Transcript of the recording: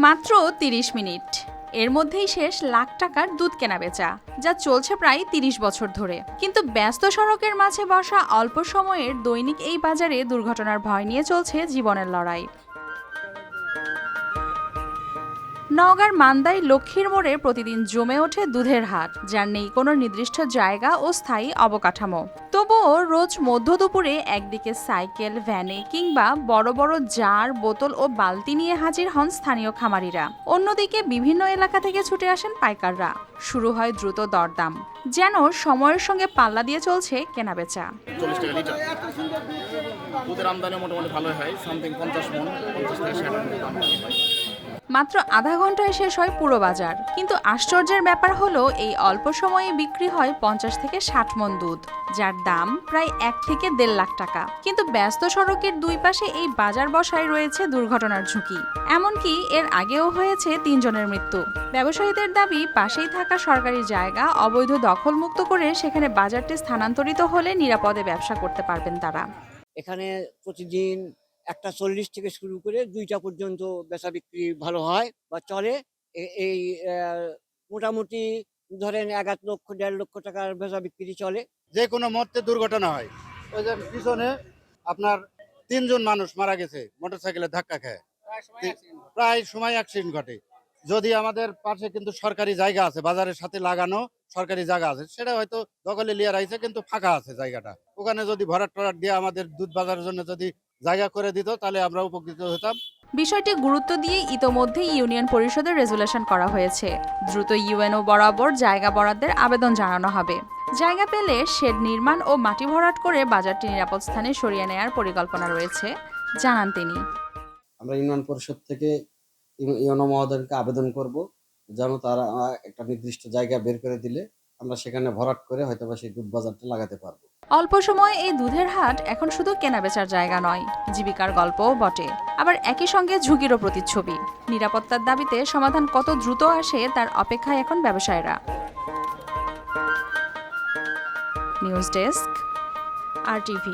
মাত্র ৩০ মিনিট, এর মধ্যেই শেষ লাখ টাকার দুধ কেনাবেচা, যা চলছে প্রায় ৩০ বছর ধরে। কিন্তু ব্যস্ত সড়কের মাঝে বসা অল্প সময়ের দৈনিক এই বাজারে দুর্ঘটনার ভয় নিয়ে চলছে জীবনের লড়াই। নওগাঁর মান্দায় লক্ষ্মীর মোড়ে প্রতিদিন জমে ওঠে দুধের হাট, যার নেই কোনো নির্দিষ্ট জায়গা ও স্থায়ী অবকাঠামো। তবুও রোজ মধ্য দুপুরে একদিকে সাইকেল, ভ্যানে কিংবা বড় বড় জার, বোতল ও বালতি নিয়ে হাজির হন স্থানীয় খামারিরা। অন্যদিকে বিভিন্ন এলাকা থেকে ছুটে আসেন পাইকাররা। শুরু হয় দ্রুত দরদাম, যেন সময়ের সঙ্গে পাল্লা দিয়ে চলছে কেনাবেচা। 40 টাকা লিটার দুধের আমদানি মোটামুটি ভালোই হয়, সামথিং 50 মন, 50 থেকে 60 মন দাম হয়। মাত্র আধা ঘন্টায় শেষ হয় পুরো বাজার। কিন্তু আশ্চর্যের ব্যাপার হলো, এই অল্প সময়ে বিক্রি হয় 50 থেকে 60 মণ দুধ, যার দাম প্রায় 1 থেকে 1.5 লাখ টাকা। কিন্তু ব্যস্ত সড়কের দুই পাশে এই বাজার বসায় রয়েছে দুর্ঘটনার ঝুঁকি। এমনকি এর আগেও হয়েছে 3 জনের মৃত্যু। ব্যবসায়ীদের দাবি, পাশেই থাকা সরকারি জায়গা অবৈধ দখলমুক্ত করে সেখানে বাজারটি স্থানান্তরিত হলে নিরাপদে ব্যবসা করতে পারবেন তারা। এখানে প্রতিদিন 1:40 থেকে শুরু করে 2টা পর্যন্ত বেচা বিক্রি ভালো হয় বা চলে। এই মোটামুটি ধরেন 1 লক্ষ 1.5 লক্ষ টাকার বেচা বিক্রি চলে। যে কোনো মুহূর্তে দুর্ঘটনা হয়। ওই যে পিছনে আপনার 3 জন মানুষ মারা গেছে মোটরসাইকেলের ধাক্কা খেয়ে, প্রায় সময় অ্যাক্সিডেন্ট ঘটে। যদি আমাদের পাশে কিন্তু সরকারি জায়গা আছে, বাজারের সাথে লাগানো সরকারি জায়গা আছে, সেটা হয়তো দখলে লিয়ে রাখছে, কিন্তু ফাঁকা আছে জায়গাটা। ওখানে যদি ভরাট টরাট দিয়ে আমাদের দুধ বাজারের জন্য যদি জায়গা করে দিত, তাহলে আমরা উপকৃত হতাম। বিষয়টি গুরুত্ব দিয়ে ইতোমধ্যেই ইউনিয়ন পরিষদের রেজুলেশন করা হয়েছে। দ্রুত ইউএনও বরাবর জায়গা বরাদ্দের আবেদন জানানো হবে। জায়গা পেলে শেড নির্মাণ ও মাটি ভরাট করে বাজারটি নিরাপদ স্থানে সরিয়ে নেয়ার পরিকল্পনা রয়েছে, জানান তিনি। আমরা ইউনিয়ন পরিষদ থেকে ইউএনও মহোদয়কে আবেদন করব, যেন তারা একটা নির্দিষ্ট জায়গা বের করে দিলে আমরা সেখানে ভরাট করে হয়তোবা সেই দুধ বাজারটা লাগাতে পারবো। অল্প সময়ে এই দুধের হাট এখন শুধু কেনাবেচার জায়গা নয়, জীবিকার গল্পও বটে। আবার একই সঙ্গে ঝুঁকিরও প্রতিচ্ছবি। নিরাপত্তার দাবিতে সমাধান কত দ্রুত আসে তার অপেক্ষায় এখন ব্যবসায়ীরা। News desk, RTV।